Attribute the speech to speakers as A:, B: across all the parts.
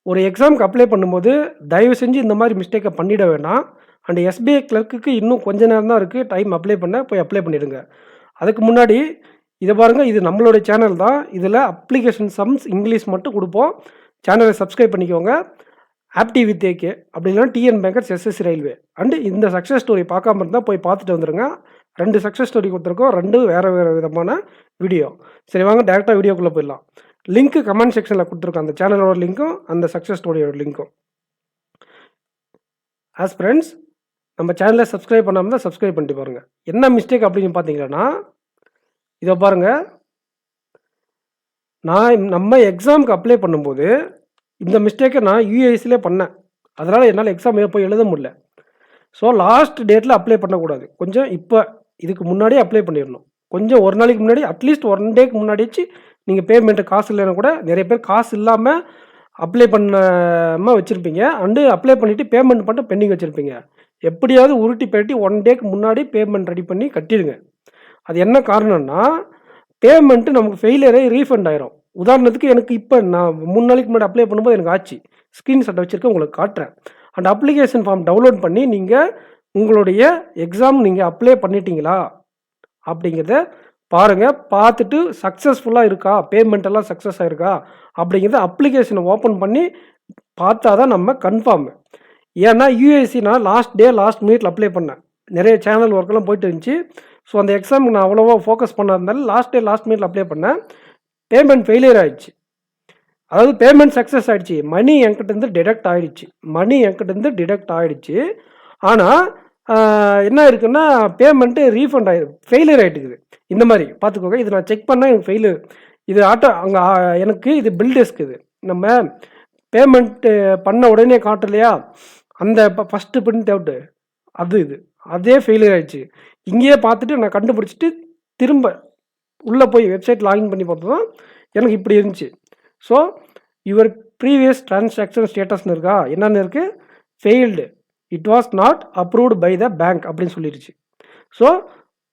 A: ஒரு எக்ஸாமுக்கு அப்ளை பண்ணும்போது, தயவு செஞ்சு இந்த மாரி மிஸ்டேக்க பண்ணிட வேணாம். அண்ட் எஸ்பிஐ கிளர்க்குக்கு இன்னும் கொஞ்ச நேரம் தான் இருக்கு. டைம் அப்ளை பண்ண. போய் அப்ளை பண்ணிடுங்க. அதுக்கு முன்னாடி இத பாருங்க, இது நம்மளுடைய சேனல் தான். இதில அப்ளிகேஷன் சம்ஸ் இங்கிலீஷ் மட்டும் குடுப்போம். சேனல சப்ஸ்கிரைப் பண்ணிக்கோங்க. ஆப்டி வித் ஏகே அப்படி இல்லனா TN bankers, SSC railway. And இந்த சக்சஸ் ஸ்டோரி பார்க்காம இருந்தா போய் பார்த்துட்டு வந்துருங்க. 2 சக்சஸ் ஸ்டோரி குடுத்துருக்கோம். 2 வேற வேற விதமான வீடியோ. சரி வாங்க டைரக்ட்டா வீடியோக்குள்ள போயிடலாம். லிங்க் கமெண்ட் செக்ஷன்ல குடுத்துருக்கேன். அந்த சேனலோட லிங்க்கும், அந்த சக்சஸ் ஸ்டோரியோட லிங்க்கும். ஃப்ரெண்ட்ஸ் நம்ம சேனலை சப்ஸ்கிரைப் பண்ணாம தான் சப்ஸ்கிரைப் பண்ணிட்டு பாருங்க. என்ன மிஸ்டேக் அப்படின்னு பார்த்தீங்கன்னா, இத பாருங்க. நம்ம எக்ஸாமுக்கு அப்ளை பண்ணும்போது, இந்த மிஸ்டேக்க நான் யுஏஎஸ்சிலே பண்ணேன். அதனால என்னால எக்ஸாம் போய் எழுத முடியல. ஸோ லாஸ்ட் டேட்ல அப்ளை பண்ணக்கூடாது. கொஞ்சம் இதுக்கு முன்னாடியே அப்ளை பண்ணிடணும். கொஞ்சம் ஒரு நாளைக்கு முன்னாடி அட்லீஸ்ட் 1 டேக்கு முன்னாடியாச்சு நீங்க பேமெண்ட் காசு இல்லைன்னா கூட நிறைய பேர் காசு இல்லாம அப்ளை பண்ணாம வச்சிருப்பீங்க. அண்ட் அப்ளை பண்ணிட்டு பேமெண்ட் மட்டும் பெண்டிங் வச்சிருப்பீங்க. எப்படியாவது உருட்டி பெரட்டி 1 டேக்கு முன்னாடி பேமெண்ட் ரெடி பண்ணி கட்டிடுங்க. அது என்ன காரணம்னா, பேமெண்ட் நமக்கு ஃபெயிலியர் ரீஃபண்ட் ஆயிரும். உதாரணத்துக்கு எனக்கு நான் 3 நாளைக்கு முன்னாடி அப்ளை பண்ணும்போது எனக்கு ஆச்சு. ஸ்க்ரீன்ஷாட் வச்சிருக்கேன், உங்களுக்கு காட்டுறேன். அண்ட் அப்ளிகேஷன் ஃபார்ம் டவுன்லோட் பண்ணி நீங்க உங்களுடைய எக்ஸாம் நீங்க அப்ளை பண்ணிட்டீங்களா அப்படிங்கிறத பாருங்க. பார்த்துட்டு சக்ஸஸ்ஃபுல்லா இருக்கா, பேமெண்ட் எல்லாம் சக்ஸஸ் ஆயிருக்கா அப்படிங்கிறத அப்ளிகேஷனை ஓப்பன் பண்ணி பார்த்தா தான் நம்ம கன்ஃபார்ம். ஏன்னா யுஎஸ்சி நான் லாஸ்ட் மினிட்ல அப்ளை பண்ணேன். நிறைய சேனல் ஒர்க்கெல்லாம் போயிட்டு இருந்துச்சு. ஸோ அந்த எக்ஸாமுக்கு நான் அவ்வளோவா ஃபோக்கஸ் பண்ணாதனால லாஸ்ட் மினிட்ல அப்ளை பண்ணேன். பேமெண்ட் ஃபெயிலியர் ஆயிடுச்சு. அதாவது பேமெண்ட் சக்ஸஸ் ஆயிடுச்சு. மணி என்கிட்டேருந்து டிடக்ட் ஆயிடுச்சு. ஆனால் என்ன இருக்குன்னா பேமெண்ட்டு ரீஃபண்ட் ஃபெயிலியர் ஆகிட்டுக்குது. இந்த மாதிரி பார்த்துக்கோங்க. இது நான் செக் பண்ணால் எனக்கு ஃபெயிலியர். இது அங்கே எனக்கு இது பில் டெஸ்க். இது நம்ம பேமெண்ட்டு பண்ண உடனே காட்டலையா, அந்த ஃபஸ்ட்டு பிரிண்ட் அவுட்டு அதே ஃபெயிலியர் ஆயிடுச்சு. இங்கேயே பார்த்துட்டு நான் கண்டுபிடிச்சிட்டு திரும்ப உள்ளே போய் வெப்சைட் லாகின் பண்ணி பார்த்தா தான் எனக்கு இப்படி இருந்துச்சு. ஸோ யுவர் ப்ரீவியஸ் டிரான்சாக்ஷன் ஸ்டேட்டஸ்னு இருக்கா, என்னென்னு இருக்குது, failed, it was not approved by the bank அப்படின்னு சொல்லிடுச்சு. ஸோ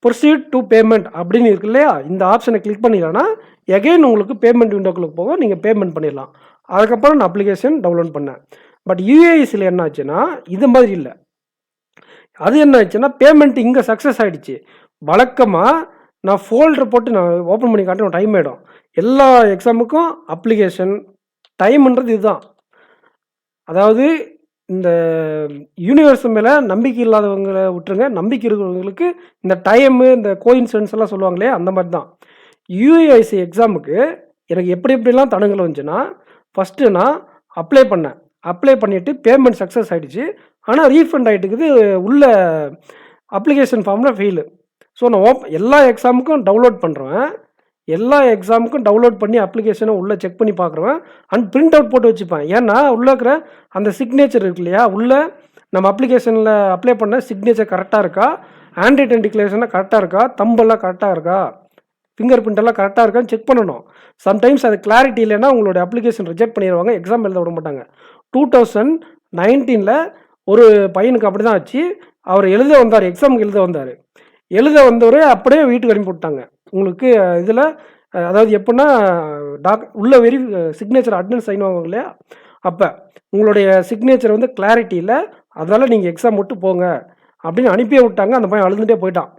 A: ப்ரொசீட் டு பேமெண்ட் அப்படின்னு இருக்கு இல்லையா, இந்த ஆப்ஷனை கிளிக் பண்ணிடலான்னா எகைன் உங்களுக்கு பேமெண்ட் விண்டோக்குள்ளே போக நீங்கள் பேமெண்ட் பண்ணிடலாம். அதுக்கப்புறம் நான் அப்ளிகேஷன் டவுன்லோட் பண்ணேன். பட் யுஏஎஸ்சியில் என்ன ஆச்சுன்னா இது மாதிரி இல்லை. அது என்ன ஆச்சுன்னா பேமெண்ட் இங்கே சக்ஸஸ் ஆகிடுச்சு. வழக்கமாக நான் ஃபோல்டர் போட்டு நான் ஓப்பன் பண்ணி காட்டுறேன், டைம் ஆகிடும். எல்லா எக்ஸாமுக்கும் அப்ளிகேஷன் டைம்ன்றது இதுதான். அதாவது இந்த யூனிவர்ஸ் மேலே நம்பிக்கை இல்லாதவங்களை விட்டுருங்க, நம்பிக்கை இருக்கிறவங்களுக்கு இந்த டைமு இந்த கோயின்சிடன்ஸ் எல்லாம் சொல்லுவாங்க இல்லையா, அந்த மாதிரி தான். யுஏஎஸ்சி எக்ஸாமுக்கு எனக்கு எப்படிலாம் தடங்கள் வந்துச்சுன்னா, ஃபஸ்ட்டு நான் அப்ளை பண்ணிவிட்டு பேமெண்ட் சக்ஸஸ் ஆகிடுச்சு. ஆனால் ரீஃபண்ட் ஆகிட்டுக்குது உள்ள அப்ளிகேஷன் ஃபார்மில் ஃபெயிலு. ஸோ நான் எல்லா எக்ஸாமுக்கும் டவுன்லோட் பண்ணி அப்ளிகேஷனை உள்ளே செக் பண்ணி பார்க்குறேன். அண்ட் பிரிண்ட் அவுட் போட்டு வச்சுப்பேன். ஏன்னா உள்ளே இருக்கிற அந்த சிக்னேச்சர் இருக்கு இல்லையா, உள்ளே நம்ம அப்ளிகேஷனில் அப்ளை பண்ண சிக்னேச்சர் கரெக்டாக இருக்கா, ஹேண்ட் ரிட்டன் டிக்ளரேஷனாக கரெக்டாக இருக்கா, தம்பெல்லாம் கரெக்டாக இருக்கா, ஃபிங்கர் பிரிண்ட் எல்லாம் கரெக்டாக இருக்கான்னு செக் பண்ணணும். சம்டைம்ஸ் அது கிளாரிட்டி இல்லைன்னா உங்களுடைய அப்ளிகேஷன் ரிஜெக்ட் பண்ணிடுவாங்க, எக்ஸாம் எழுத விட மாட்டாங்க. 2019 ஒரு பையனுக்கு அப்படி தான் ஆச்சு. அவர் எக்ஸாமுக்கு எழுத வந்தவர் அப்படியே வீட்டுக்கு அனுப்பி விட்டாங்க. உங்களுக்கு இதில் அதாவது எப்படின்னா உள்ள சிக்னேச்சர் அட்னன்ஸ் சைன் வாங்குவாங்க இல்லையா, அப்போ உங்களுடைய சிக்னேச்சர் வந்து கிளாரிட்டி இல்லை, அதனால் நீங்கள் எக்ஸாம் விட்டு போங்க அப்படின்னு அனுப்பியே விட்டாங்க. அந்த பையன் அழுதுகிட்டே போயிட்டான்.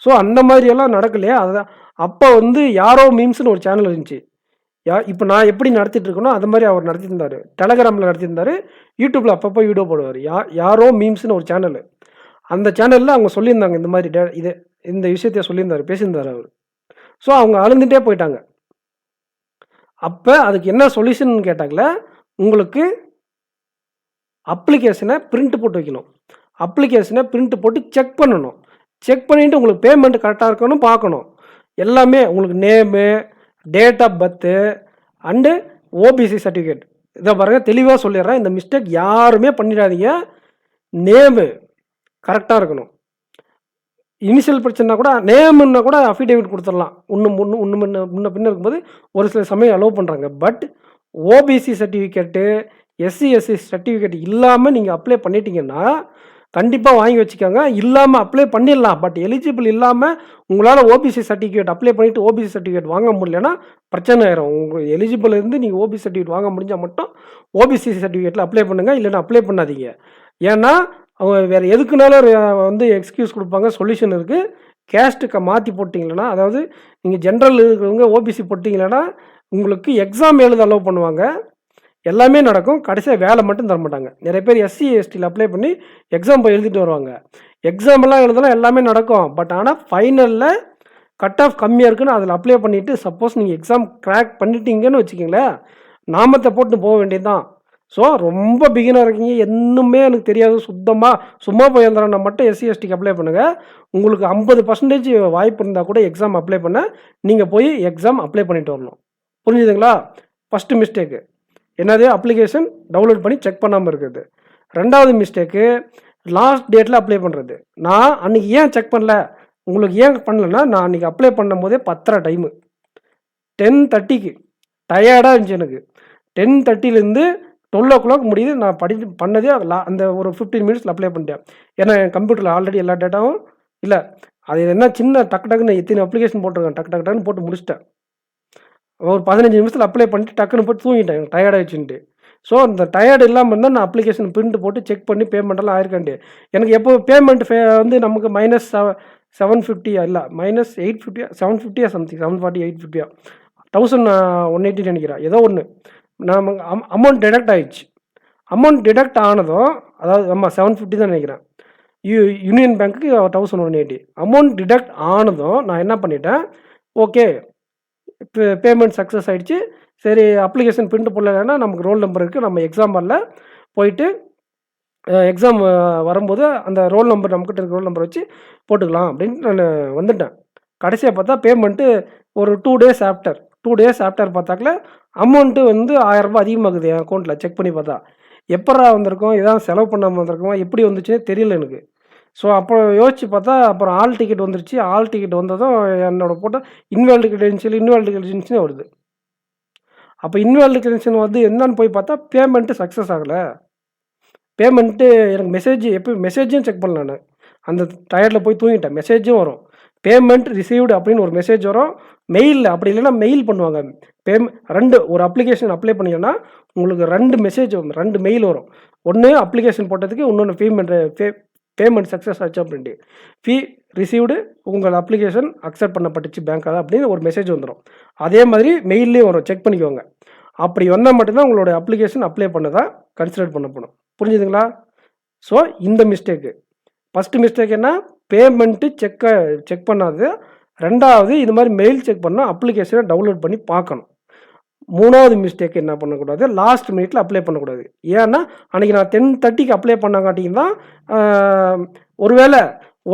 A: ஸோ அந்த மாதிரியெல்லாம் நடக்கலையா. அதுதான் அப்போ யாரோ மீம்ஸ்னு ஒரு சேனல் இருந்துச்சு. இப்போ நான் எப்படி நடத்திட்டு இருக்கேனோ அது மாதிரி அவர் நடத்தியிருந்தார். டெலகிராமில் நடத்தியிருந்தார். யூடியூப்பில் அப்பப்போ வீடியோ போடுவார். யாரோ மீம்ஸ்னு ஒரு சேனல். அந்த சேனலில் அவங்க சொல்லியிருந்தாங்க இந்த மாதிரி இந்த விஷயத்தைய பேசியிருந்தார் அவர். ஸோ அவங்க அழுந்துகிட்டே போயிட்டாங்க. அப்போ அதுக்கு என்ன சொல்யூஷன் கேட்டாங்களே, உங்களுக்கு அப்ளிகேஷனை பிரிண்ட் போட்டு வைக்கணும். அப்ளிகேஷனை பிரிண்ட் போட்டு செக் பண்ணணும். செக் பண்ணிவிட்டு உங்களுக்கு பேமெண்ட் கரெக்டாக இருக்கணும் பார்க்கணும். எல்லாமே உங்களுக்கு name, date of birth and OBC certificate. இதை பாருங்கள், தெளிவாக சொல்லிடுறேன். இந்த மிஸ்டேக் யாருமே பண்ணிடாதீங்க. நேமு கரெக்டாக இருக்கணும். இனிஷியல் பிரச்சனைனா கூட நேமுன்னா கூட அஃபிடேவிட் கொடுத்துடலாம். முன்ன பின்ன இருக்கும்போது ஒரு சில சமயம் அலோவ் பண்ணுறாங்க. But OBC certificate, SC SC certificate இல்லாமல் நீங்கள் அப்ளை பண்ணிட்டீங்கன்னா கண்டிப்பாக வாங்கி வச்சுக்கோங்க. இல்லாமல் அப்ளை பண்ணிடலாம். பட் எலிஜிபிள் இல்லாமல் உங்களால் ஓபிசி சர்டிஃபிகேட் அப்ளை பண்ணிவிட்டு ஓபிசி சர்டிஃபிகேட் வாங்க முடியலன்னா பிரச்சனை ஆயிரும். உங்கள் எலிஜிபிள் இருந்து நீங்கள் ஓபிசி சர்டிஃபிகேட் வாங்க முடிஞ்சால் மட்டும் ஓபிசி சர்டிஃபிகேட்டில் அப்ளை பண்ணுங்கள். இல்லைன்னா அப்ளை பண்ணாதீங்க. ஏன்னா அவங்க வேறு எதுக்குனாலும் வந்து எக்ஸ்கியூஸ் கொடுப்பாங்க. சொல்யூஷன் இருக்குது. கேஸ்ட்டுக்கு மாற்றி போட்டிங்களன்னா, அதாவது நீங்கள் ஜென்ரல் இருக்கிறவங்க ஓபிசி போட்டிங்களன்னா உங்களுக்கு எக்ஸாம் எழுத அலோவ் பண்ணுவாங்க. எல்லாமே நடக்கும். கடைசியாக வேலை மட்டும் தர மாட்டாங்க. நிறைய பேர் எஸ்சி எஸ்டியில் அப்ளை பண்ணி எக்ஸாம் போய் எழுதிட்டு வருவாங்க. எக்ஸாமெல்லாம் எழுதலாம், எல்லாமே நடக்கும். பட் ஆனால் ஃபைனலில் கட் ஆஃப் கம்மியாக இருக்குன்னு அதில் அப்ளை பண்ணிவிட்டு சப்போஸ் நீங்கள் எக்ஸாம் கிராக் பண்ணிட்டீங்கன்னு வச்சுக்கிங்களேன், நாமத்தை போட்டு போக வேண்டியது தான். ஸோ ரொம்ப பிகினர் இருக்கீங்க, இன்னுமே எனக்கு தெரியாது, சும்மா போய் எழுதுறேன்னா மட்டும் எஸ்சி எஸ்டிக்கு அப்ளை பண்ணுங்கள். உங்களுக்கு 50% வாய்ப்பு இருந்தால் கூட எக்ஸாம் அப்ளை பண்ண நீங்கள் போய் எக்ஸாம் அப்ளை பண்ணிட்டு வரணும். புரிஞ்சுதுங்களா? ஃபஸ்ட்டு மிஸ்டேக்கு என்னது? அப்ளிகேஷன் டவுன்லோட் பண்ணி செக் பண்ணாமல் இருக்குது. ரெண்டாவது மிஸ்டேக்கு லாஸ்ட் டேட்டில் அப்ளை பண்ணுறது. நான் அன்றைக்கி ஏன் செக் பண்ணல, உங்களுக்கு ஏன் பண்ணலன்னா, நான் அன்றைக்கி அப்ளை பண்ணும் போதே 10:30 டைமு, 10:30க்கு டயர்டாக இருந்துச்சு எனக்கு. 10:30லேருந்து 12 முடியுது. நான் பண்ணதே அந்த ஒரு 15 மினிட்ஸில் அப்ளை பண்ணிட்டேன். ஏன்னா என் கம்ப்யூட்டரில் ஆல்ரெடி எல்லா டேட்டாவும் இல்லை. அது என்ன சின்ன டக்குன்னு எத்தனை அப்ளிகேஷன் போட்டிருக்கேன், டக்குன்னு போட்டு முடிச்சிட்டேன். ஒரு 15 நிமிஷத்தில் அப்ளை பண்ணிட்டு டக்குன்னு போட்டு தூங்கிட்டேன், எனக்கு டயர்டாகிடுச்சுன்ட்டு. ஸோ அந்த டயர்டு இல்லாமல் இருந்தால் நான் அப்ளிகேஷன் பிரிண்ட் போட்டு செக் பண்ணி பேமெண்ட்டெல்லாம் ஆயிருக்காண்டு. எனக்கு எப்போ பேமெண்ட் வந்து நமக்கு -750 இல்லை -850 750 சம்திங் 740 850 1180 நினைக்கிறேன், ஏதோ ஒன்று. நமக்கு அமௌண்ட் டிடக்ட் ஆகிடுச்சு. அமௌண்ட் டிடக்ட் ஆனதும், அதாவது ஆமாம் 750 தான் நினைக்கிறேன், யூனியன் பேங்க்குக்கு 1180 அமௌண்ட் டிடக்ட் ஆனதும் நான் என்ன பண்ணிட்டேன், ஓகே பேமெண்ட் சக்ஸஸ் ஆகிடுச்சு. சரி அப்ளிகேஷன் பிரிண்ட் போடலைன்னா நமக்கு ரோல் நம்பர் இருக்குது, நம்ம எக்ஸாம் வரல, போயிட்டு எக்ஸாம் வரும்போது அந்த ரோல் நம்பர் நம்மக்கிட்ட இருக்க ரோல் நம்பர் வச்சு போட்டுக்கலாம் அப்படின்ட்டு நான் வந்துட்டேன். கடைசியாக பார்த்தா பேமெண்ட்டு ஒரு 2 டேஸ் ஆஃப்டர் பார்த்தாக்கல அமௌண்ட்டு வந்து 1000 ரூபாய் அதிகமாகுது என் அக்கௌண்ட்டில். செக் பண்ணி பார்த்தா எப்படா வந்திருக்கோம், இதான் செலவு பண்ணாமல் வந்திருக்கோம், எப்படி வந்துச்சுன்னே தெரியல எனக்கு. ஸோ அப்போ யோசித்து பார்த்தா அப்புறம் ஆல் டிக்கெட் வந்துருச்சு. ஆல் டிக்கெட் வந்ததும் என்னோடய போட்டால் இன்வாலிட் கிரெடென்ஷியல்னு வருது. அப்போ இன்வாலிட் கிரெடென்ஷியல் வந்து என்னன்னு போய் பார்த்தா பேமெண்ட்டு சக்ஸஸ் ஆகலை. பேமெண்ட்டு எனக்கு மெசேஜும் செக் பண்ணல நான். அந்த டயர்டில் போய் தூங்கிட்டேன். மெசேஜும் வரும், பேமெண்ட் ரிசீவ்டு அப்படின்னு ஒரு மெசேஜ் வரும் மெயிலில். அப்படி இல்லைன்னா மெயில் பண்ணுவாங்க. ஒரு அப்ளிகேஷன் அப்ளை பண்ணிங்கன்னா உங்களுக்கு 2 மெசேஜ் வரும், 2 மெயில் வரும். ஒன்று அப்ளிகேஷன் போட்டதுக்கு, இன்னொன்று பேமெண்ட் சக்ஸஸ் ஆச்சு அப்படின்ட்டு, ஃபீ ரிசீவ்டு, உங்கள் அப்ளிகேஷன் அக்செப்ட் பண்ணப்பட்டுச்சு பேங்க்காக அப்படின்னு ஒரு மெசேஜ் வந்துடும். அதே மாதிரி மெயில்லேயும் வரும், செக் பண்ணிக்கோங்க. அப்படி வந்தால் மட்டும்தான் உங்களோட அப்ளிகேஷன் அப்ளை பண்ணதான் கன்சிடர் பண்ணப்படும். புரிஞ்சுதுங்களா? ஸோ இந்த மிஸ்டேக்கு ஃபஸ்ட்டு மிஸ்டேக் என்ன, பேமெண்ட்டு செக் பண்ணாது. ரெண்டாவது இது மாதிரி மெயில் செக் பண்ணால் அப்ளிகேஷனை டவுன்லோட் பண்ணி பார்க்கணும். மூணாவது மிஸ்டேக் என்ன பண்ணக்கூடாது, லாஸ்ட் மினிட்ல அப்ளை பண்ணக்கூடாது. ஏன்னா அன்றைக்கி நான் 10:30க்கு அப்ளை பண்ணாங்காட்டியும் தான், ஒருவேளை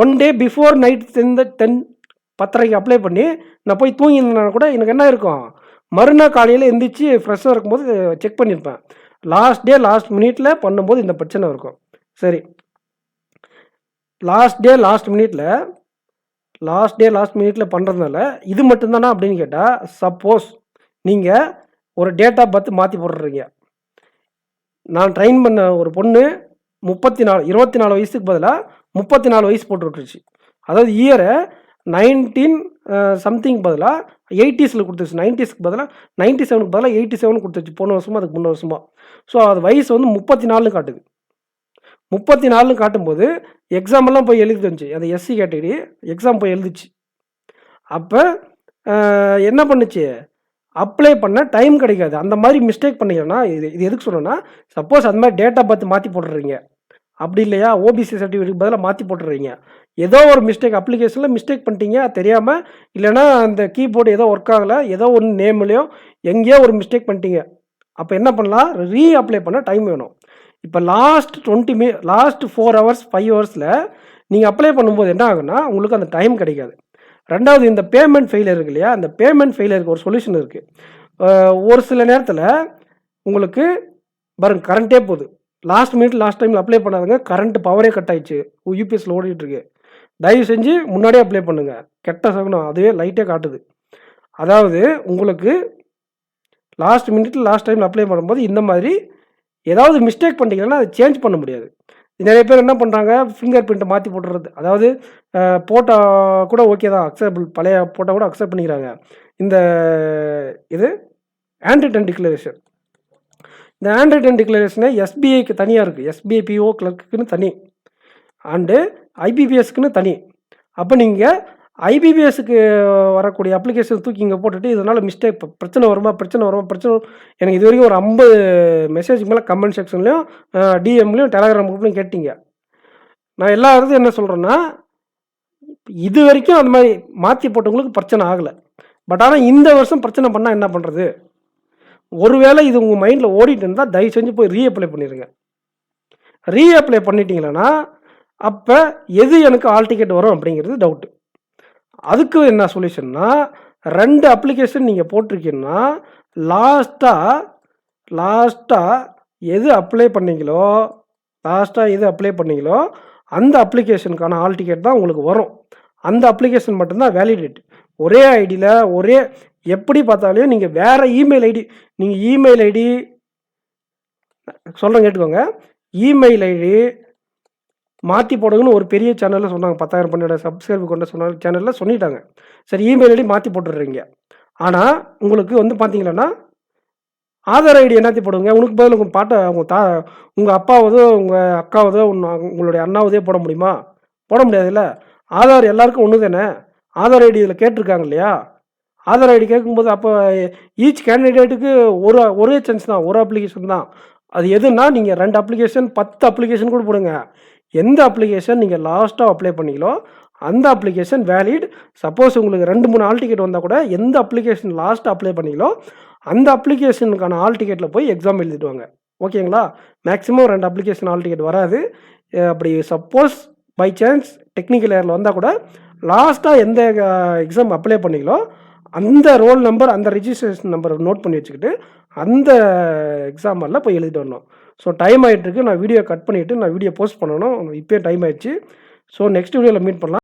A: 1 டே பிஃபோர் நைட் 10:30க்கு அப்ளை பண்ணி நான் போய் தூங்கினா கூட எனக்கு என்ன இருக்கும், மறுநாள் காலையில் எந்திரிச்சு ஃப்ரெஷ்ஷாக இருக்கும்போது செக் பண்ணியிருப்பேன். லாஸ்ட் மினிட்ல பண்ணும்போது இந்த பிரச்சனை இருக்கும். சரி, லாஸ்ட் டே லாஸ்ட் மினிட்ல பண்ணுறதுனால இது மட்டும்தானா அப்படின்னு கேட்டால், சப்போஸ் நீங்கள் ஒரு டேட் ஆஃப் பர்த் மாற்றி போடுறீங்க. நான் ட்ரெயின் பண்ண ஒரு பொண்ணு 24 வயசுக்கு பதிலாக 34 வயசு போட்டு விட்டுருச்சு. அதாவது இயரை 19 சம்திங் பதிலாக 80s கொடுத்துருச்சு. 90ஸ்க்கு பதிலாக 97க்கு பதிலாக 87 கொடுத்துருச்சு போன வருஷமா, அதுக்கு முன்ன வருஷமா. ஸோ அது வயசு வந்து 34 காட்டுது. 34 காட்டும்போது எக்ஸாமெல்லாம் போய் எழுதி வந்துச்சு. அந்த எஸ்சி கேட்டகரி எக்ஸாம் போய் எழுதிச்சு. அப்போ என்ன பண்ணுச்சு, அப்ளை பண்ண டைம் கிடைக்காது. அந்த மாதிரி மிஸ்டேக் பண்ணிங்கன்னா, இது எதுக்கு சொன்னேன்னா, சப்போஸ் அந்த மாதிரி டேட் ஆஃப் பர்த் மாற்றி போட்டுறீங்க, அப்படி இல்லையா ஓபிசி சர்டிஃபிகேட் பதிலாக மாற்றி போட்டுறீங்க, ஏதோ ஒரு மிஸ்டேக் அப்ளிகேஷனில் மிஸ்டேக் பண்ணிட்டீங்க தெரியாமல், இல்லைனா அந்த கீபோர்டு ஏதோ ஒர்க் ஆகலை, ஏதோ ஒன்று நேம்லையோ எங்கேயோ ஒரு மிஸ்டேக் பண்ணிட்டீங்க. அப்போ என்ன பண்ணலாம், அப்ளை பண்ண டைம் வேணும். இப்போ லாஸ்ட் 4 ஹவர்ஸ் 5 ஹவர்ஸில் நீங்கள் அப்ளை பண்ணும்போது என்ன ஆகுன்னா, உங்களுக்கு அந்த டைம் கிடைக்காது. ரெண்டாவது, இந்த பேமெண்ட் ஃபெயிலியர் இருக்கு இல்லையா, அந்த பேமெண்ட் ஃபெயிலியருக்கு ஒரு சொல்யூஷன் இருக்குது. ஒரு சில நேரத்தில் உங்களுக்கு பாருங்க கரண்ட்டே போகுது. லாஸ்ட் டைமில் அப்ளை பண்ணாதுங்க, கரண்ட் பவரே கட் ஆயிடுச்சு, யூபிஎஸ்சில் ஓடிட்டுருக்கு. தயவு செஞ்சு முன்னாடியே அப்ளை பண்ணுங்கள். கெட்ட சகுனம், அதுவே லைட்டே காட்டுது. அதாவது உங்களுக்கு லாஸ்ட் டைமில் அப்ளை பண்ணும்போது இந்த மாதிரி ஏதாவது மிஸ்டேக் பண்ணிட்டீங்கன்னா அதை சேஞ்ச் பண்ண முடியாது. நிறைய பேர் என்ன பண்ணுறாங்க, ஃபிங்கர் பிரிண்ட்டை மாற்றி போட்டுறது. அதாவது போட்டோ கூட ஓகே தான், அக்செப்டபிள், பழைய போட்டோ கூட அக்செப்ட் பண்ணிக்கிறாங்க. இந்த இது ஹேண்ட் ரிட்டன் டிக்ளரேஷன். இந்த ஹேண்ட் ரிட்டன் டிக்ளரேஷனே எஸ்பிஐக்கு தனியாக இருக்குது. எஸ்பிஐ பிஓ கிளர்க்குன்னு தனி, அண்டு ஐபிபிஎஸ்க்குன்னு தனி. அப்போ நீங்கள் ஐபிபிஎஸ்க்கு வரக்கூடிய அப்ளிகேஷன் தூக்கி இங்கே போட்டுட்டு இதனால் மிஸ்டேக் பிரச்சனை வருமா எனக்கு இது வரைக்கும் ஒரு 50 மெசேஜுக்கு மேலே கமெண்ட் செக்ஷன்லையும் டிஎம்லையும் டெலகிராம் குரூப்லையும் கேட்டீங்க. நான் எல்லா இடத்துலையும் என்ன சொல்கிறேன்னா, இது வரைக்கும் அந்த மாதிரி மாற்றி போட்டவங்களுக்கு பிரச்சனை ஆகலை. பட் ஆனால் இந்த வருஷம் பிரச்சனை பண்ணால் என்ன பண்ணுறது? ஒருவேளை இது உங்கள் மைண்டில் ஓடிட்டு இருந்தால் தயவு செஞ்சு போய் ரீஅப்ளை பண்ணிடுங்க. ரீஅப்ளை பண்ணிட்டீங்களன்னா அப்போ எது எனக்கு ஆல் டிக்கெட் வரும் அப்படிங்கிறது டவுட்டு. அதுக்கு என்ன சொல்யூஷன்னா, 2 அப்ளிகேஷன் நீங்கள் போட்டிருக்கீங்கன்னா லாஸ்ட்டாக எது அப்ளை பண்ணீங்களோ அந்த அப்ளிகேஷனுக்கான ஆல் டிக்கெட் தான் உங்களுக்கு வரும். அந்த அப்ளிகேஷன் மட்டும்தான் வேலிடேட். ஒரே ஐடியில் ஒரே எப்படி பார்த்தாலும் நீங்கள் வேறு இமெயில் ஐடி சொல்கிறேன் கேட்டுக்கோங்க. இமெயில் ஐடி மாற்றி போடுங்கன்னு ஒரு பெரிய சேனலில் சொன்னாங்க, 10,000 பண்ணோட சப்ஸ்கிரைப் கொண்ட சேனலில் சொல்லிட்டாங்க. சரி, இமெயில் ஐடி மாற்றி போட்டுடுறீங்க. ஆனால் உங்களுக்கு வந்து பார்த்தீங்கன்னா ஆதார் ஐடி என்னத்தி போடுங்க. உனக்கு பதில் உங்கள் அப்பாவதோ உங்கள் அக்காவதோ உங்களுடைய அண்ணாவதோ போட முடியுமா? போட முடியாதுல்ல. ஆதார் எல்லாருக்கும் ஒன்று தானே. ஆதார் ஐடி இதில் கேட்டிருக்காங்க இல்லையா? ஆதார் ஐடி கேட்கும்போது அப்போ ஈச் கேண்டிடேட்டுக்கு ஒரே சான்ஸ் தான், ஒரு அப்ளிகேஷன் தான். அது எதுன்னா நீங்கள் 2 அப்ளிகேஷன் 10 அப்ளிகேஷன் கூட போடுங்க. எந்த அப்ளிகேஷன் நீங்கள் லாஸ்ட்டாக அப்ளை பண்ணீங்களோ அந்த அப்ளிகேஷன் வேலிட். சப்போஸ் உங்களுக்கு 2-3 ஆல் டிக்கெட் வந்தால் கூட எந்த அப்ளிகேஷன் லாஸ்ட்டாக அப்ளை பண்ணீங்களோ அந்த அப்ளிகேஷனுக்கான ஆல் டிக்கெட்டில் போய் எக்ஸாம் எழுதிடுவாங்க. ஓகேங்களா? மேக்ஸிமம் 2 அப்ளிகேஷன் ஆல் டிக்கெட் வராது. அப்படி சப்போஸ் பை சான்ஸ் டெக்னிக்கல் ஏரில் வந்தால் கூட லாஸ்ட்டாக எந்த எக்ஸாம் அப்ளை பண்ணீங்களோ அந்த ரோல் நம்பர், அந்த ரிஜிஸ்ட்ரேஷன் நம்பரை நோட் பண்ணி வச்சுக்கிட்டு அந்த எக்ஸாமில் போய் எழுதிட்டு வரணும். ஸோ டைம் ஆகிட்டுருக்கு. நான் வீடியோ கட் பண்ணிவிட்டு நான் வீடியோ போஸ்ட் பண்ணணும். இப்போயே டைம் ஆகிடுச்சு. ஸோ நெக்ஸ்ட் வீடியோவில் மீட் பண்ணலாம்.